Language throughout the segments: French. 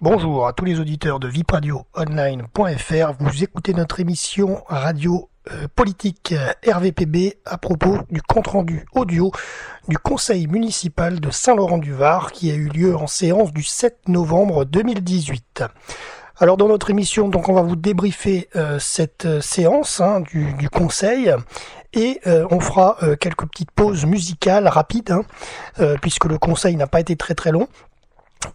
Bonjour à tous les auditeurs de vipradioonline.fr. Vous écoutez notre émission radio politique RVPB à propos du compte-rendu audio du conseil municipal de Saint-Laurent-du-Var qui a eu lieu en séance du 7 novembre 2018. Alors dans notre émission, donc on va vous débriefer cette séance du conseil et on fera quelques petites pauses musicales rapides puisque le conseil n'a pas été très très long.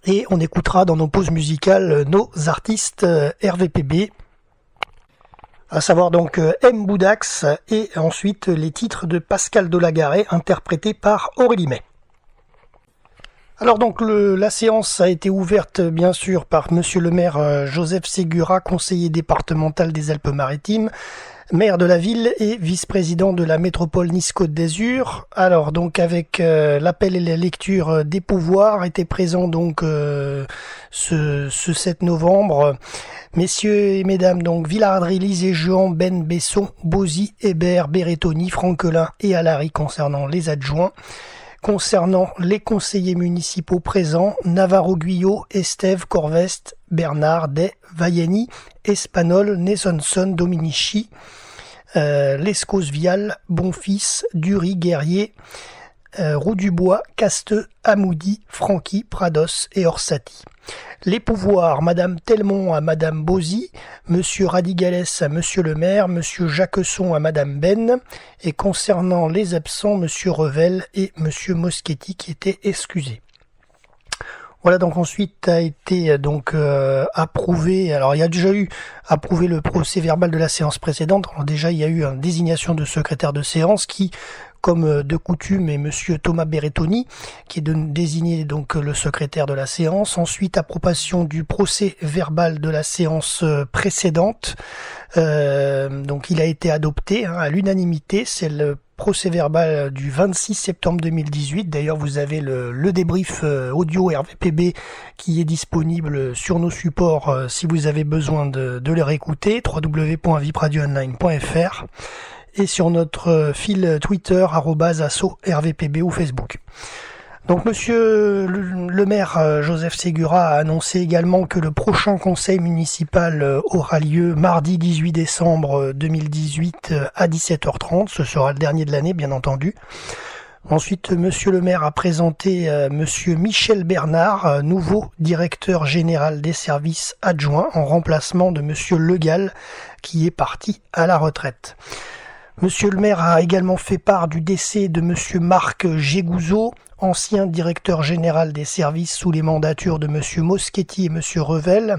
Et on écoutera dans nos pauses musicales nos artistes RVPB, à savoir donc M. Boudax et ensuite les titres de Pascal Delagaré interprétés par Aurélie May. Alors donc la séance a été ouverte bien sûr par monsieur le maire Joseph Ségura, conseiller départemental des Alpes-Maritimes, maire de la ville et vice-président de la métropole Nice-Côte d'Azur. Alors donc avec l'appel et la lecture des pouvoirs étaient présents donc ce 7 novembre messieurs et mesdames donc Villardry, Lisée, Juan, Ben, Besson, Bozy, Hébert, Berrettoni, Franquelin et Alary concernant les adjoints. Concernant les conseillers municipaux présents, Navarro-Guyot, Estève, Corveste, Bernard, Day, Vaiani, Espanol, Nesonson, Dominici, Lescos, Vial, Bonfils, Dury, Guerrier, Roux-du-Bois, Casteux, Amoudi, Franqui, Prados et Orsatti. Les pouvoirs, Madame Telmont à Madame Bozy, Monsieur Radigales à Monsieur le maire, Monsieur Jacquesson à Madame Ben, et concernant les absents, Monsieur Revel et Monsieur Moschetti qui étaient excusés. Voilà, donc ensuite a été donc approuvé, alors il y a déjà eu approuvé le procès verbal de la séance précédente. Alors déjà il y a eu une désignation de secrétaire de séance qui, comme de coutume, est monsieur Thomas Berrettoni, qui est désigné donc le secrétaire de la séance. Ensuite, approbation du procès verbal de la séance précédente. Donc il a été adopté à l'unanimité. C'est le procès verbal du 26 septembre 2018. D'ailleurs, vous avez le débrief audio RVPB qui est disponible sur nos supports si vous avez besoin de le réécouter, www.vipradioonline.fr. et sur notre fil Twitter @asso-rvpb ou Facebook. Donc monsieur le maire Joseph Ségura a annoncé également que le prochain conseil municipal aura lieu mardi 18 décembre 2018 à 17h30. Ce sera le dernier de l'année, bien entendu. Ensuite, monsieur le maire a présenté monsieur Michel Bernard, nouveau directeur général des services adjoints, en remplacement de monsieur Legal, qui est parti à la retraite. Monsieur le maire a également fait part du décès de monsieur Marc Gégouzeau, ancien directeur général des services sous les mandatures de monsieur Moschetti et monsieur Revel.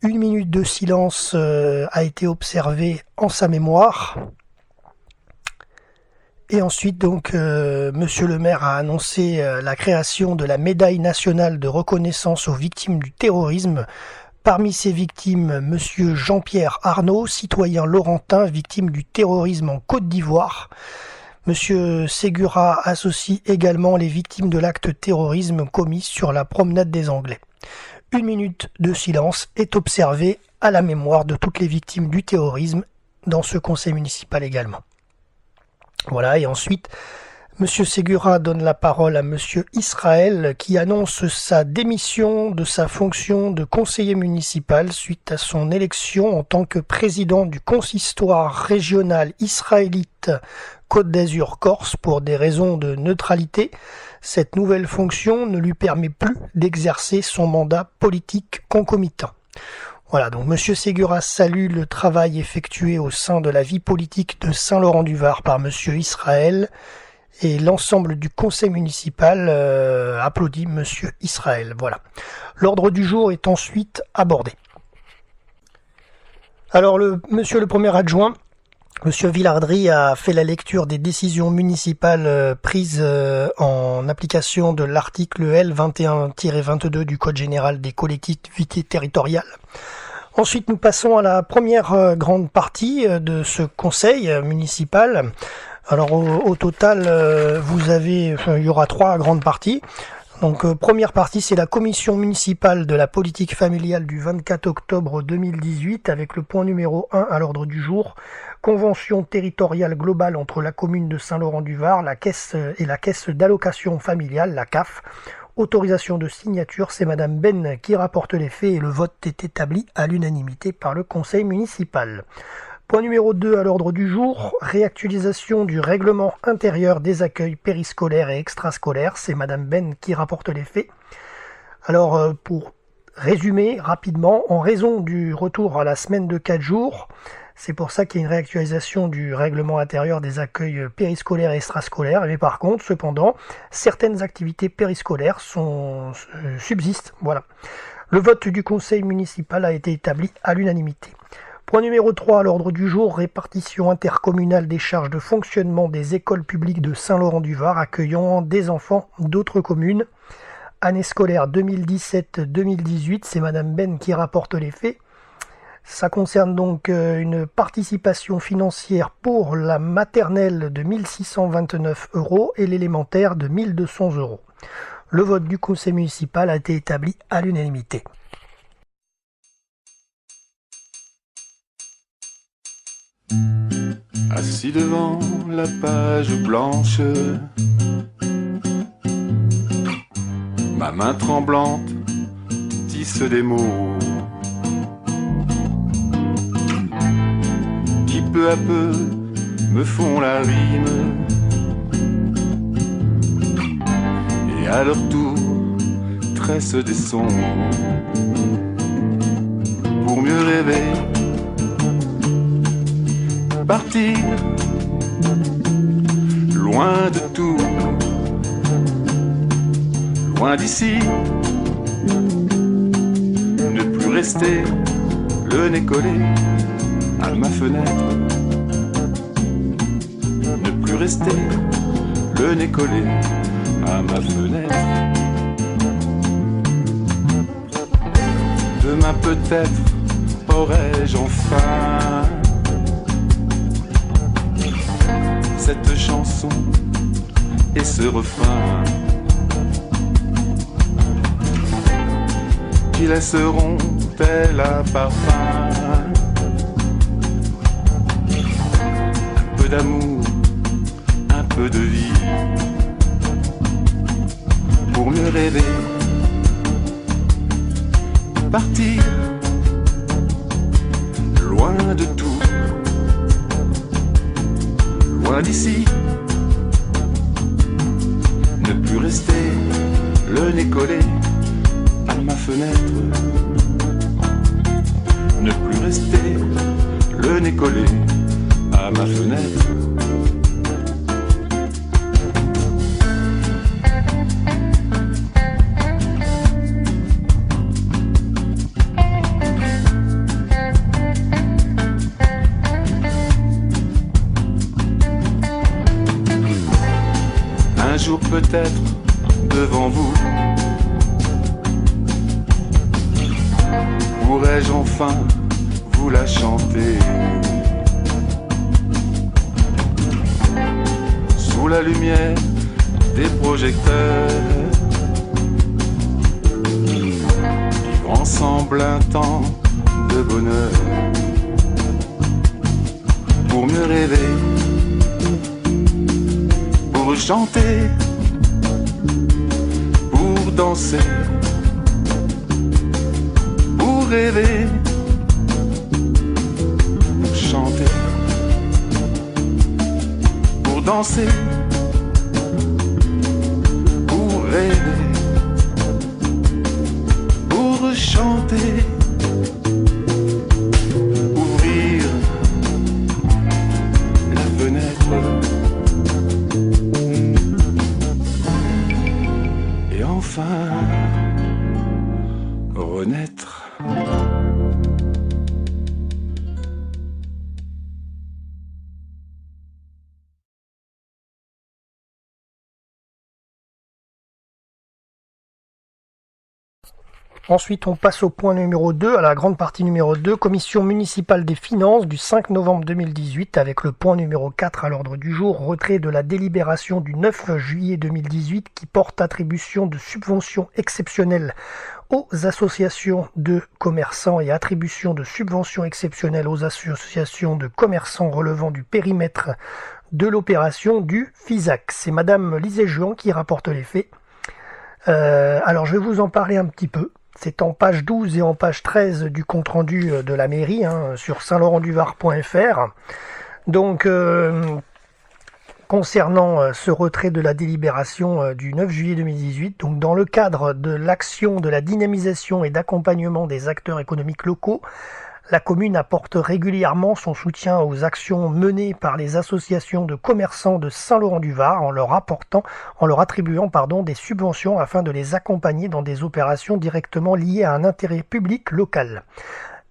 1 minute de silence a été observée en sa mémoire. Et ensuite, donc, monsieur le maire a annoncé la création de la médaille nationale de reconnaissance aux victimes du terrorisme. Parmi ces victimes, monsieur Jean-Pierre Arnaud, citoyen laurentin, victime du terrorisme en Côte d'Ivoire. Monsieur Ségura associe également les victimes de l'acte terrorisme commis sur la promenade des Anglais. 1 minute de silence est observée à la mémoire de toutes les victimes du terrorisme dans ce conseil municipal également. Voilà, et ensuite, monsieur Ségura donne la parole à monsieur Israël qui annonce sa démission de sa fonction de conseiller municipal suite à son élection en tant que président du consistoire régional israélite Côte d'Azur-Corse pour des raisons de neutralité. Cette nouvelle fonction ne lui permet plus d'exercer son mandat politique concomitant. Voilà, donc monsieur Ségura salue le travail effectué au sein de la vie politique de Saint-Laurent-du-Var par monsieur Israël et l'ensemble du conseil municipal applaudit monsieur Israël. Voilà. L'ordre du jour est ensuite abordé. Alors monsieur le premier adjoint, monsieur Villardry a fait la lecture des décisions municipales prises en application de l'article L21-22 du Code général des collectivités territoriales. Ensuite, nous passons à la première grande partie de ce conseil municipal. Alors au total, il y aura 3 grandes parties. Donc première partie, c'est la commission municipale de la politique familiale du 24 octobre 2018 avec le point numéro 1 à l'ordre du jour. Convention territoriale globale entre la commune de Saint-Laurent-du-Var, la caisse et la caisse d'allocation familiale, la CAF, Autorisation de signature, c'est Madame Ben qui rapporte les faits et le vote est établi à l'unanimité par le conseil municipal. Point numéro 2 à l'ordre du jour, réactualisation du règlement intérieur des accueils périscolaires et extrascolaires, c'est Madame Ben qui rapporte les faits. Alors, pour résumer rapidement, en raison du retour à la semaine de 4 jours, c'est pour ça qu'il y a une réactualisation du règlement intérieur des accueils périscolaires et extrascolaires. Mais par contre, cependant, certaines activités périscolaires subsistent. Voilà. Le vote du conseil municipal a été établi à l'unanimité. Point numéro 3 à l'ordre du jour, répartition intercommunale des charges de fonctionnement des écoles publiques de Saint-Laurent-du-Var accueillant des enfants d'autres communes. Année scolaire 2017-2018, c'est Madame Ben qui rapporte les faits. Ça concerne donc une participation financière pour la maternelle de 1 629 € et l'élémentaire de 1 200 €. Le vote du conseil municipal a été établi à l'unanimité. Assis devant la page blanche, ma main tremblante tisse des mots qui peu à peu me font la rime et à leur tour tressent des sons pour mieux rêver, partir loin de tout, loin d'ici, ne plus rester le nez collé à ma fenêtre, ne plus rester le nez collé à ma fenêtre. Demain peut-être aurai-je enfin cette chanson et ce refrain qui laisseront tel un parfum, un peu d'amour, un peu de vie, pour mieux rêver, partir loin de tout, loin d'ici, ne plus rester le nez collé à ma fenêtre, ne plus rester le nez collé à ma fenêtre. Un jour peut-être devant vous, pourrais-je enfin vous la chanter, sous la lumière des projecteurs, vivre ensemble un temps de bonheur, pour mieux rêver, pour chanter, pour danser, pour rêver, pour chanter, pour danser, pour rêver, pour chanter, ouvrir la fenêtre et enfin renaître. Ensuite, on passe au point numéro 2, à la grande partie numéro 2, commission municipale des finances du 5 novembre 2018, avec le point numéro 4 à l'ordre du jour, retrait de la délibération du 9 juillet 2018 qui porte attribution de subventions exceptionnelles aux associations de commerçants et attribution de subventions exceptionnelles aux associations de commerçants relevant du périmètre de l'opération du FISAC. C'est Madame Lisée-Juan qui rapporte les faits. Alors je vais vous en parler un petit peu. C'est en page 12 et en page 13 du compte-rendu de la mairie, sur saint-laurent-du-var.fr. Donc, concernant ce retrait de la délibération du 9 juillet 2018, donc dans le cadre de l'action de la dynamisation et d'accompagnement des acteurs économiques locaux, la commune apporte régulièrement son soutien aux actions menées par les associations de commerçants de Saint-Laurent-du-Var en leur attribuant des subventions afin de les accompagner dans des opérations directement liées à un intérêt public local.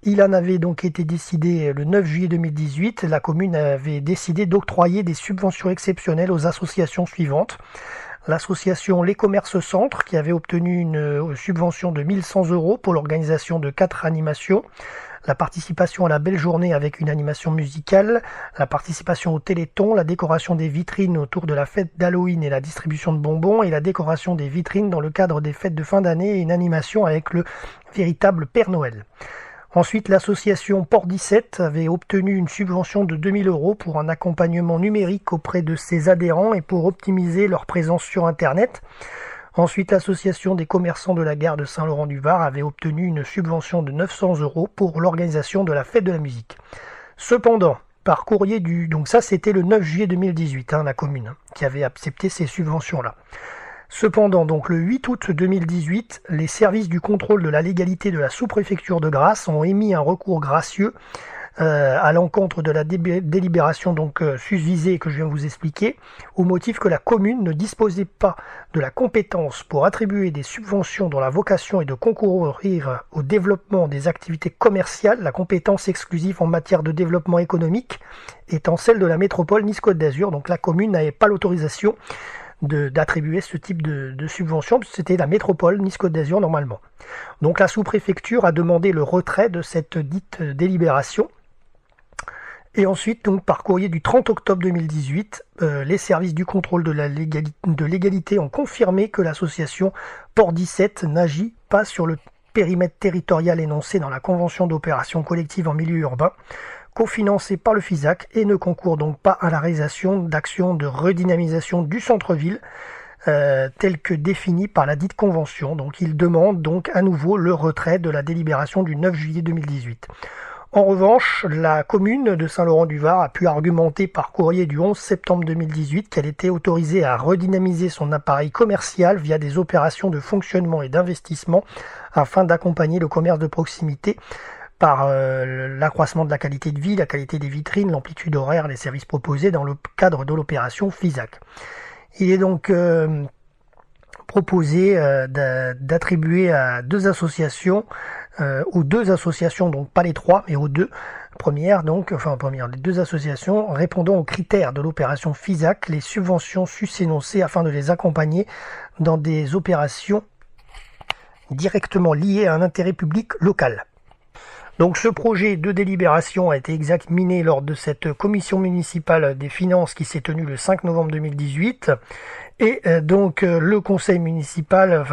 Il en avait donc été décidé le 9 juillet 2018, la commune avait décidé d'octroyer des subventions exceptionnelles aux associations suivantes. L'association Les Commerces Centres qui avait obtenu une subvention de 1100 € pour l'organisation de 4 animations. La participation à la belle journée avec une animation musicale, la participation au Téléthon, la décoration des vitrines autour de la fête d'Halloween et la distribution de bonbons, et la décoration des vitrines dans le cadre des fêtes de fin d'année et une animation avec le véritable Père Noël. Ensuite, l'association Port 17 avait obtenu une subvention de 2000 € pour un accompagnement numérique auprès de ses adhérents et pour optimiser leur présence sur Internet. Ensuite, l'association des commerçants de la gare de Saint-Laurent-du-Var avait obtenu une subvention de 900 € pour l'organisation de la fête de la musique. Cependant, par courrier donc ça c'était le 9 juillet 2018, la commune, qui avait accepté ces subventions-là. Cependant, donc le 8 août 2018, les services du contrôle de la légalité de la sous-préfecture de Grasse ont émis un recours gracieux à l'encontre de la délibération susvisée que je viens de vous expliquer, au motif que la commune ne disposait pas de la compétence pour attribuer des subventions dont la vocation est de concourir au développement des activités commerciales, la compétence exclusive en matière de développement économique étant celle de la métropole Nice-Côte d'Azur. Donc la commune n'avait pas l'autorisation d'attribuer ce type de subvention, puisque c'était la métropole Nice-Côte d'Azur normalement. Donc la sous-préfecture a demandé le retrait de cette dite délibération. Et ensuite, donc, par courrier du 30 octobre 2018, les services du contrôle de l'égalité ont confirmé que l'association Port 17 n'agit pas sur le périmètre territorial énoncé dans la convention d'opération collective en milieu urbain, cofinancée par le FISAC, et ne concourt donc pas à la réalisation d'actions de redynamisation du centre-ville, telles que définies par la dite convention. Donc ils demandent donc à nouveau le retrait de la délibération du 9 juillet 2018. En revanche, la commune de Saint-Laurent-du-Var a pu argumenter par courrier du 11 septembre 2018 qu'elle était autorisée à redynamiser son appareil commercial via des opérations de fonctionnement et d'investissement afin d'accompagner le commerce de proximité par l'accroissement de la qualité de vie, la qualité des vitrines, l'amplitude horaire, les services proposés dans le cadre de l'opération FISAC. Il est donc proposé d'attribuer à deux associations, aux deux associations, donc pas les trois, mais aux deux premières, les deux associations répondant aux critères de l'opération FISAC, les subventions sus-énoncées afin de les accompagner dans des opérations directement liées à un intérêt public local. Donc ce projet de délibération a été examiné lors de cette commission municipale des finances qui s'est tenue le 5 novembre 2018 et donc le conseil municipal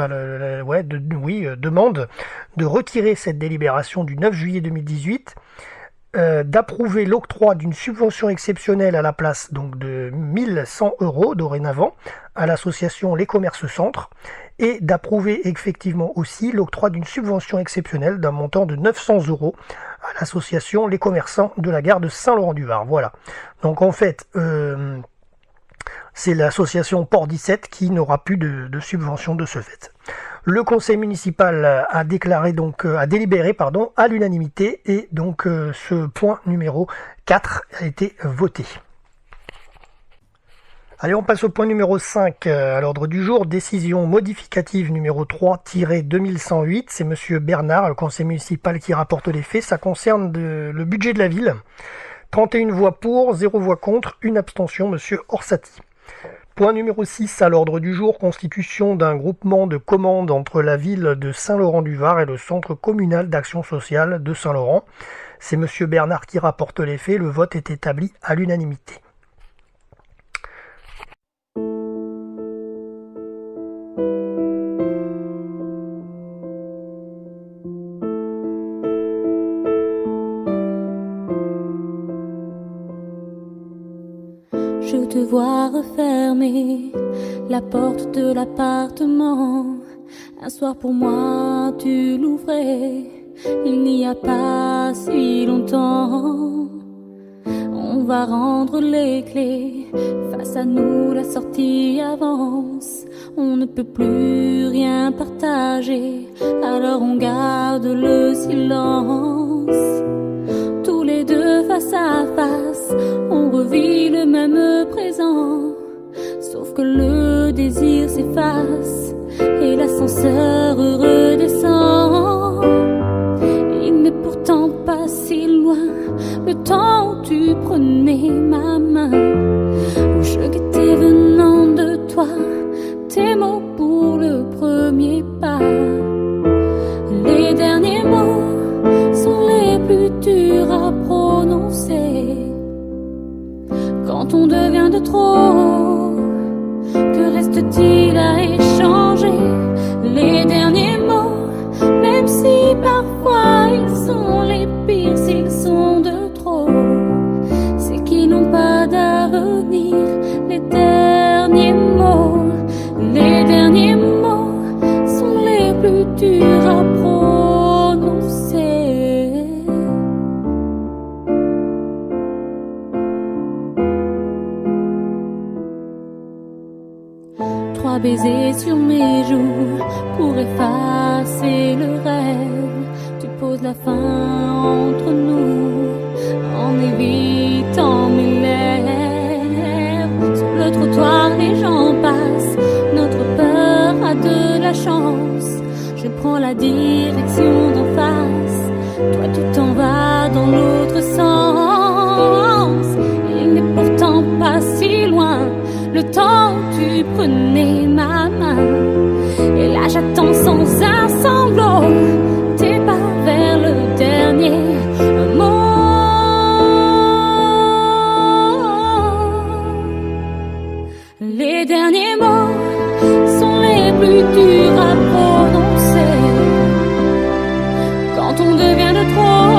demande de retirer cette délibération du 9 juillet 2018, d'approuver l'octroi d'une subvention exceptionnelle à la place donc de 1100 € dorénavant à l'association Les Commerces Centres et d'approuver effectivement aussi l'octroi d'une subvention exceptionnelle d'un montant de 900 € à l'association Les Commerçants de la gare de Saint-Laurent-du-Var. Voilà. Donc en fait, c'est l'association Port 17 qui n'aura plus de subvention de ce fait. Le conseil municipal a délibéré à l'unanimité et donc ce point numéro 4 a été voté. Allez, on passe au point numéro 5 à l'ordre du jour. Décision modificative numéro 3-2108. C'est monsieur Bernard, le conseil municipal, qui rapporte les faits. Ça concerne le budget de la ville. 31 voix pour, 0 voix contre, 1 abstention, monsieur Orsatti. Point numéro 6 à l'ordre du jour, constitution d'un groupement de commandes entre la ville de Saint-Laurent-du-Var et le centre communal d'action sociale de Saint-Laurent. C'est monsieur Bernard qui rapporte les faits. Le vote est établi à l'unanimité. Je te vois refermer la porte de l'appartement Un soir pour moi tu l'ouvrais, il n'y a pas si longtemps. On va rendre les clés, face à nous la sortie avance. On ne peut plus rien partager, alors on garde le silence. Tous les deux face à face, on revit le même présent. Sauf que le désir s'efface et l'ascenseur redescend. Il n'est pourtant pas si loin le temps où tu prenais ma main, où je guettais venant de toi tes mots pour le premier pas. Les derniers mots sont les plus durs à prononcer. Quand on devient de trop, que reste-t-il à échanger? Les derniers mots, même si parfois ils sont les pires, s'ils sont de trop, c'est qu'ils n'ont pas d'avenir. Les derniers mots sont les plus durs à prononcer. 3 baisers sur mes joues pour effacer le rêve. Tu poses la fin entre nous en évitant mes lèvres. Sur le trottoir les gens passent, notre peur a de la chance. Je prends la direction d'en face, toi tu t'en vas dans l'autre sens. Il n'est pourtant pas si loin le temps où tu prenais ma main. Et là j'attends sans un sanglot tes pas vers le dernier mot. Les derniers mots sont les plus durs à prononcer. Quand on devient de trop,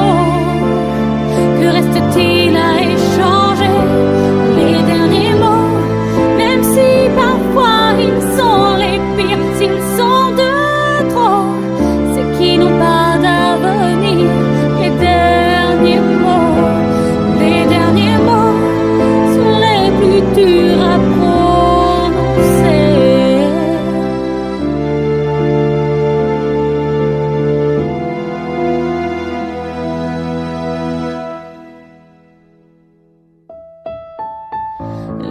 que reste-t-il à échanger? Les derniers mots, même si parfois ils sont les pires, s'ils sont de trop, c'est qu'ils n'ont pas d'avenir. Les derniers mots sont les plus durs à prononcer.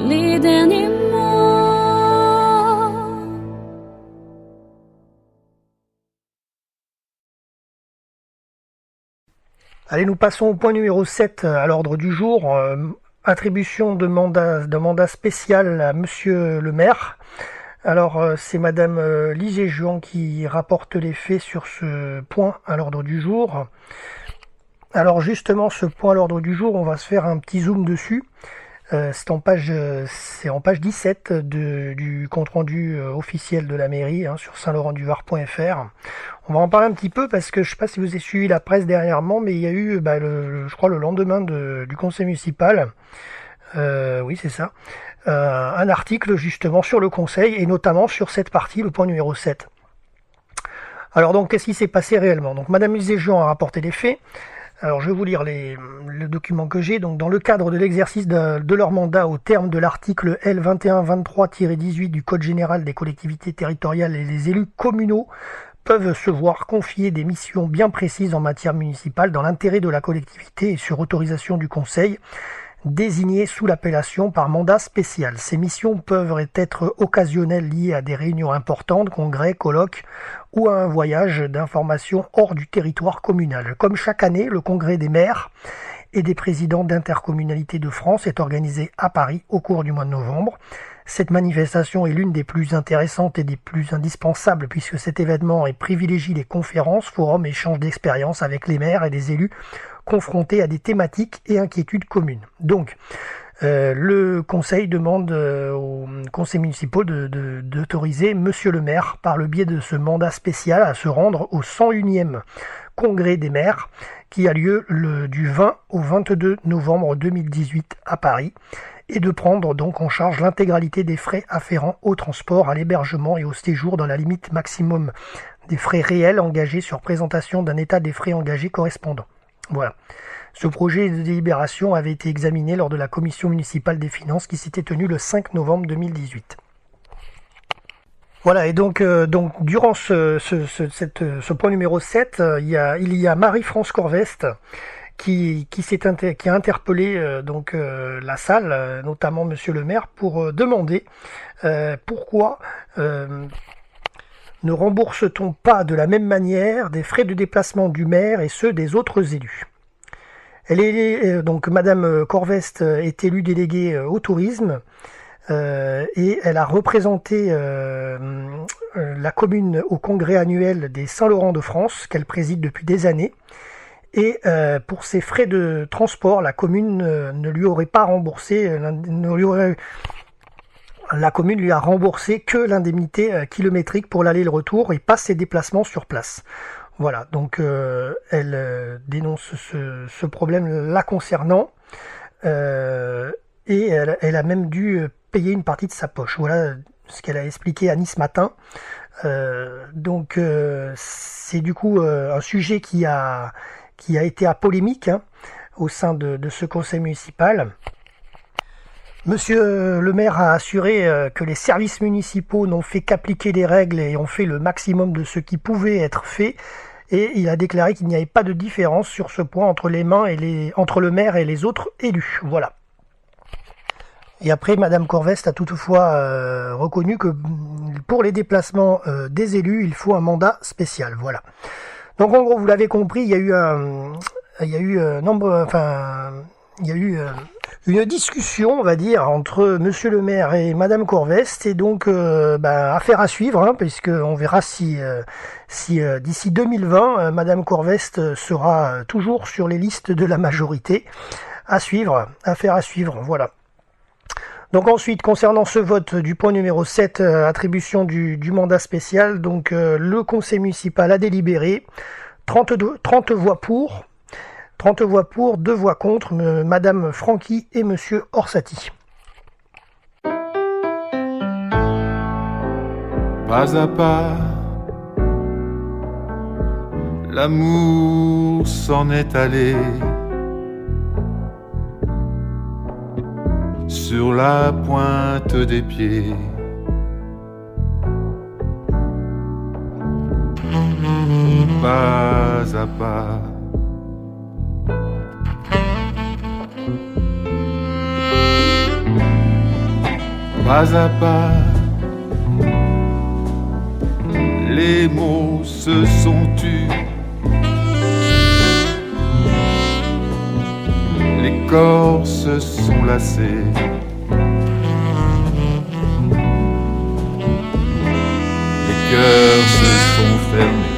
Les derniers mots. Allez, nous passons au point numéro 7 à l'ordre du jour. Attribution de mandat spécial à Monsieur le maire. Alors, c'est Madame Lisée Juan qui rapporte les faits sur ce point à l'ordre du jour. Alors justement, ce point à l'ordre du jour, on va se faire un petit zoom dessus. C'est en page 17 du compte-rendu officiel de la mairie, sur saint-laurent-du-var.fr. On va en parler un petit peu parce que je ne sais pas si vous avez suivi la presse dernièrement, mais il y a eu, je crois le lendemain du conseil municipal, oui c'est ça, un article justement sur le conseil et notamment sur cette partie, le point numéro 7. Alors donc, qu'est-ce qui s'est passé réellement? Donc Madame Lisée-Juan a rapporté les faits. Alors je vais vous lire le document que j'ai. Donc dans le cadre de l'exercice de leur mandat au terme de l'article L 2123-18 du Code général des collectivités territoriales, et les élus communaux peuvent se voir confier des missions bien précises en matière municipale dans l'intérêt de la collectivité et sur autorisation du conseil, désignées sous l'appellation par mandat spécial. Ces missions peuvent être occasionnelles, liées à des réunions importantes, congrès, colloques ou à un voyage d'information hors du territoire communal. Comme chaque année, le congrès des maires et des présidents d'intercommunalités de France est organisé à Paris au cours du mois de novembre. Cette manifestation est l'une des plus intéressantes et des plus indispensables puisque cet événement privilégie les conférences, forums et échanges d'expériences avec les maires et les élus confrontés à des thématiques et inquiétudes communes. Donc, Le conseil demande aux conseils municipaux d'autoriser Monsieur le maire, par le biais de ce mandat spécial, à se rendre au 101e congrès des maires qui a lieu du 20 au 22 novembre 2018 à Paris, et de prendre donc en charge l'intégralité des frais afférents au transport, à l'hébergement et au séjour dans la limite maximum des frais réels engagés sur présentation d'un état des frais engagés correspondant. Voilà. Ce projet de délibération avait été examiné lors de la commission municipale des finances qui s'était tenue le 5 novembre 2018. Voilà, et donc durant ce point numéro 7, il y a Marie-France Corvest qui a interpellé la salle, notamment Monsieur le maire, pour demander pourquoi ne rembourse-t-on pas de la même manière des frais de déplacement du maire et ceux des autres élus. Donc Madame Corvest est élue déléguée au tourisme et elle a représenté la commune au congrès annuel des Saint-Laurent de France qu'elle préside depuis des années. Et pour ses frais de transport, la commune ne lui aurait pas remboursé, la commune lui a remboursé que l'indemnité kilométrique pour l'aller et le retour et pas ses déplacements sur place. Voilà, donc elle dénonce ce problème la concernant et elle a même dû payer une partie de sa poche. Voilà ce qu'elle a expliqué à Nice Matin. Donc c'est du coup un sujet qui a été à polémique au sein de ce conseil municipal. Monsieur le maire a assuré que les services municipaux n'ont fait qu'appliquer les règles et ont fait le maximum de ce qui pouvait être fait. Et il a déclaré qu'il n'y avait pas de différence sur ce point entre le maire et les autres élus. Voilà. Et après, Madame Corvest a toutefois reconnu que pour les déplacements des élus, il faut un mandat spécial. Voilà. Donc en gros, vous l'avez compris, il y a eu une discussion, on va dire, entre Monsieur le maire et Madame Corvest, et donc affaire à suivre, puisqu'on verra si d'ici 2020, Madame Corvest sera toujours sur les listes de la majorité. Affaire à suivre, voilà. Donc ensuite, concernant ce vote du point numéro 7, attribution du mandat spécial, donc le conseil municipal a délibéré, 30 voix pour, 2 voix contre, Madame Franqui et Monsieur Orsatti. Pas à pas, l'amour s'en est allé sur la pointe des pieds. Pas à pas, pas à pas, les mots se sont tus, les corps se sont lassés, les cœurs se sont fermés.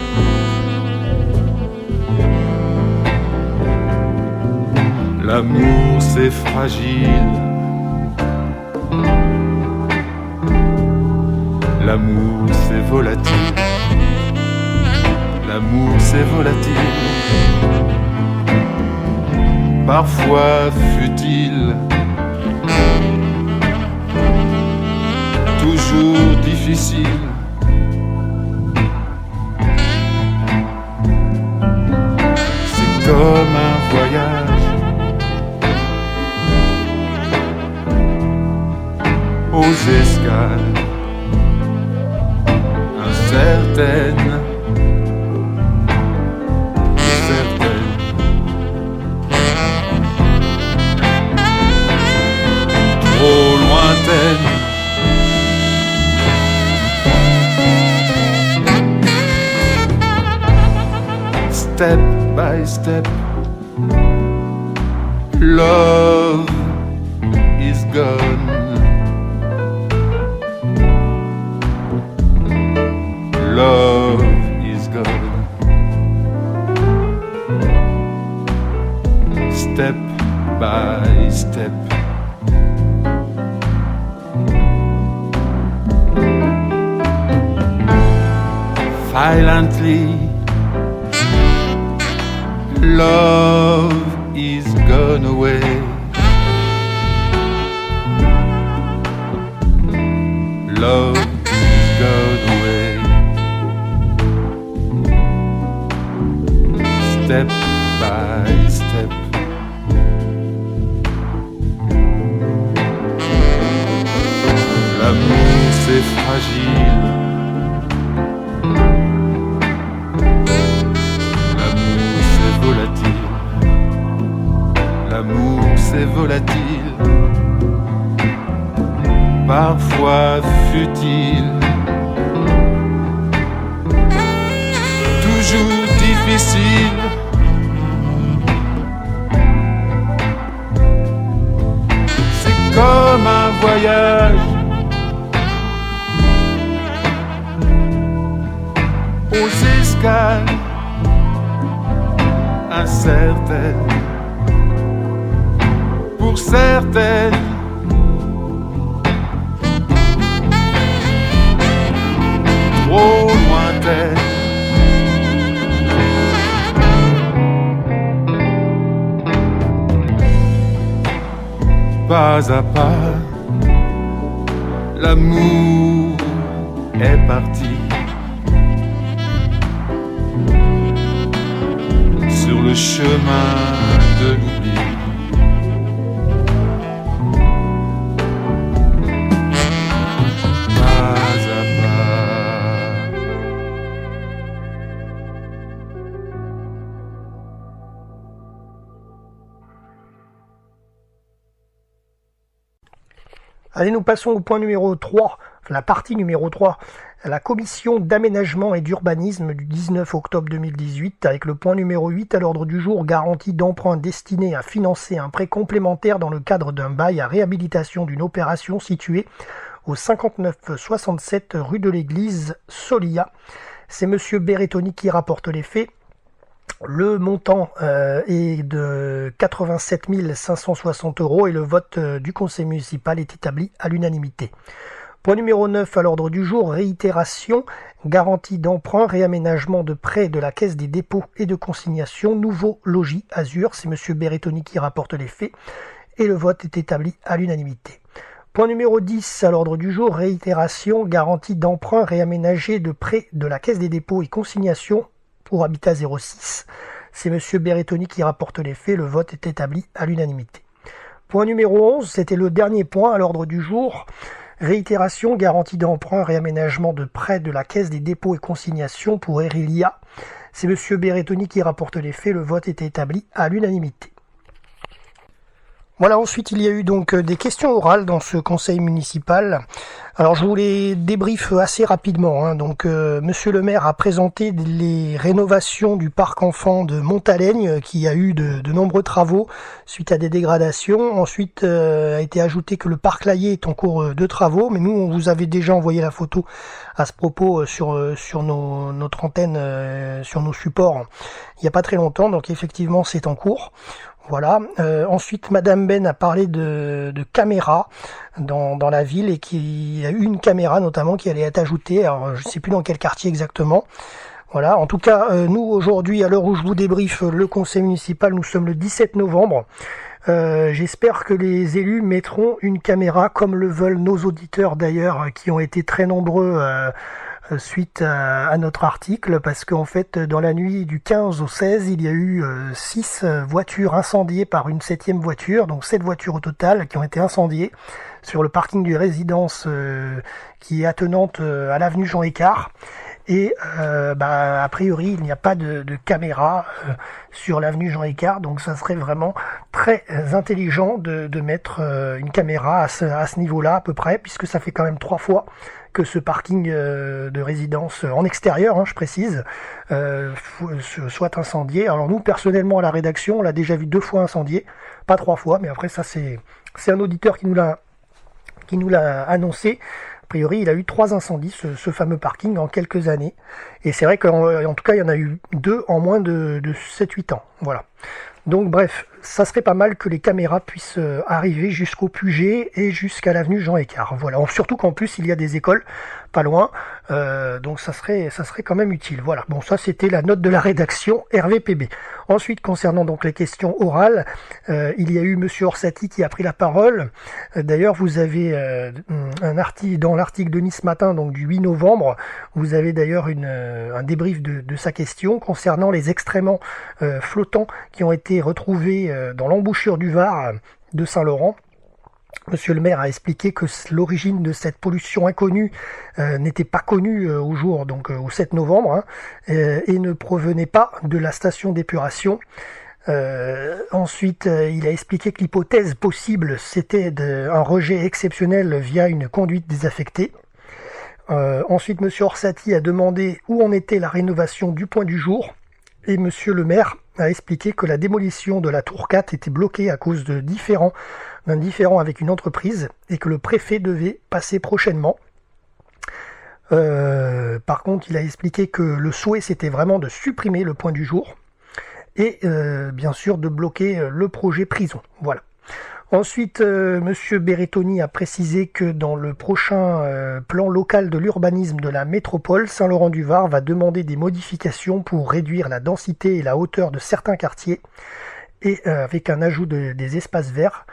L'amour c'est fragile, l'amour c'est volatile, l'amour c'est volatile, parfois futile, toujours difficile. C'est comme un voyage aux escales incertaines, trop lointaines. Step by step, love is gone. Love is gone. Step by step, Silently, love is gone away. Love is gone away. Step by step, l'amour c'est fragile. L'amour c'est volatile, parfois futile, toujours difficile. C'est comme un voyage aux escales incertaines. Pour certaines, trop lointaines. Pas à pas, l'amour est parti sur le chemin de l'oubli. Allez, nous passons au point numéro 3, la partie numéro 3, la commission d'aménagement et d'urbanisme du 19 octobre 2018, avec le point numéro 8 à l'ordre du jour, garantie d'emprunt destiné à financer un prêt complémentaire dans le cadre d'un bail à réhabilitation d'une opération située au 5967 rue de l'Église, Solia. C'est monsieur Berrettoni qui rapporte les faits. Le montant est de 87 560 € et le vote du conseil municipal est établi à l'unanimité. Point numéro 9 à l'ordre du jour, réitération, garantie d'emprunt, réaménagement de prêt de la Caisse des dépôts et de consignation, nouveau logis Azur. C'est monsieur Berrettoni qui rapporte les faits et le vote est établi à l'unanimité. Point numéro 10 à l'ordre du jour, réitération, garantie d'emprunt, réaménagé de prêt de la Caisse des dépôts et consignation pour Habitat 06. C'est monsieur Berrettoni qui rapporte les faits, le vote est établi à l'unanimité. Point numéro 11, c'était le dernier point à l'ordre du jour. Réitération, garantie d'emprunt, réaménagement de prêt de la Caisse des dépôts et consignations pour Erilia. C'est monsieur Berrettoni qui rapporte les faits, le vote est établi à l'unanimité. Voilà, ensuite il y a eu donc des questions orales dans ce conseil municipal. Alors je vous les débriefe assez rapidement. Donc monsieur le maire a présenté les rénovations du parc enfant de Montaleigne qui a eu de nombreux travaux suite à des dégradations. Ensuite a été ajouté que le parc Layet est en cours de travaux, mais nous on vous avait déjà envoyé la photo à ce propos sur notre antenne, sur nos supports il n'y a pas très longtemps, donc effectivement c'est en cours. Voilà. Ensuite, Madame Ben a parlé de caméras dans la ville et qu'il y a eu une caméra notamment qui allait être ajoutée. Alors, je ne sais plus dans quel quartier exactement. Voilà. En tout cas, nous aujourd'hui, à l'heure où je vous débriefe le conseil municipal, nous sommes le 17 novembre. J'espère que les élus mettront une caméra comme le veulent nos auditeurs d'ailleurs, qui ont été très nombreux suite à notre article, parce qu'en fait dans la nuit du 15 au 16 il y a eu 6 voitures incendiées par une 7e voiture, donc 7 voitures au total qui ont été incendiées sur le parking du résidence qui est attenante à l'avenue Jean Écart. Et a priori il n'y a pas de caméra sur l'avenue Jean Écart, donc ça serait vraiment très intelligent de mettre une caméra à ce niveau-là à peu près, puisque ça fait quand même 3 fois que ce parking de résidence en extérieur, je précise, soit incendié. Alors nous personnellement à la rédaction on l'a déjà vu 2 fois incendié, pas 3 fois, mais après ça c'est un auditeur qui nous l'a annoncé. A priori, il a eu 3 incendies, ce fameux parking, en quelques années. Et c'est vrai qu'en tout cas, il y en a eu 2 en moins de 7-8 ans. Voilà. Donc bref, ça serait pas mal que les caméras puissent arriver jusqu'au Puget et jusqu'à l'avenue Jean Écart. Voilà. Surtout qu'en plus il y a des écoles pas loin, donc ça serait quand même utile. Voilà. Bon, ça c'était la note de la rédaction RVPB. Ensuite, concernant donc les questions orales, il y a eu Monsieur Orsatti qui a pris la parole. D'ailleurs, vous avez un article dans l'article de Nice Matin, donc du 8 novembre, vous avez d'ailleurs un débrief de sa question concernant les excréments flottants qui ont été retrouvés dans l'embouchure du Var de Saint-Laurent. Monsieur le maire a expliqué que l'origine de cette pollution inconnue n'était pas connue au 7 novembre, et ne provenait pas de la station d'épuration. Ensuite, il a expliqué que l'hypothèse possible, c'était un rejet exceptionnel via une conduite désaffectée. Ensuite, monsieur Orsatti a demandé où en était la rénovation du Point du Jour, et monsieur le maire a expliqué que la démolition de la tour 4 était bloquée à cause d'un différend avec une entreprise et que le préfet devait passer prochainement. Par contre, il a expliqué que le souhait c'était vraiment de supprimer le Point du Jour et bien sûr de bloquer le projet prison. Voilà. Ensuite, monsieur Berrettoni a précisé que dans le prochain plan local de l'urbanisme de la métropole, Saint-Laurent-du-Var va demander des modifications pour réduire la densité et la hauteur de certains quartiers, et avec un ajout des espaces verts,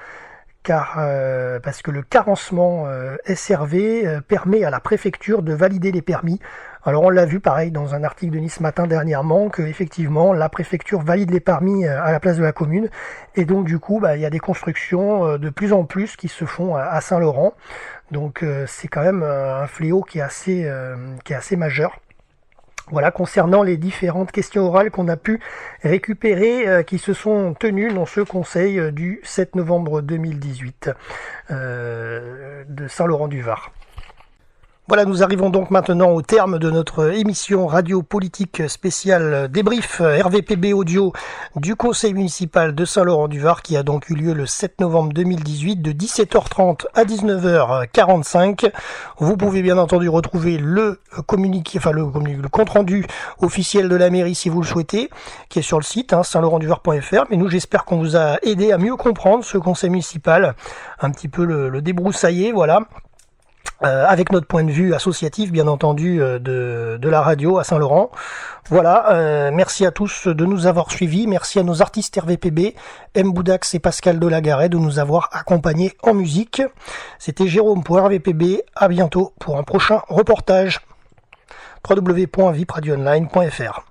parce que le carencement SRV permet à la préfecture de valider les permis. Alors on l'a vu pareil dans un article de Nice Matin dernièrement, que effectivement la préfecture valide les permis à la place de la commune, et donc du coup il y a des constructions de plus en plus qui se font à Saint-Laurent. Donc c'est quand même un fléau qui est assez majeur. Voilà, concernant les différentes questions orales qu'on a pu récupérer, qui se sont tenues dans ce conseil du 7 novembre 2018 de Saint-Laurent-du-Var. Voilà, nous arrivons donc maintenant au terme de notre émission radio politique spéciale débrief RVPB audio du conseil municipal de Saint-Laurent-du-Var, qui a donc eu lieu le 7 novembre 2018 de 17h30 à 19h45. Vous pouvez bien entendu retrouver le compte rendu officiel de la mairie si vous le souhaitez, qui est sur le site saintlaurentduvar.fr. Mais nous, j'espère qu'on vous a aidé à mieux comprendre ce conseil municipal, un petit peu le débroussailler, voilà. Avec notre point de vue associatif, bien entendu, de la radio à Saint-Laurent. Voilà, merci à tous de nous avoir suivis, merci à nos artistes RVPB, M. Boudax et Pascal Delagaret, de nous avoir accompagnés en musique. C'était Jérôme pour RVPB, à bientôt pour un prochain reportage. www.vipradioonline.fr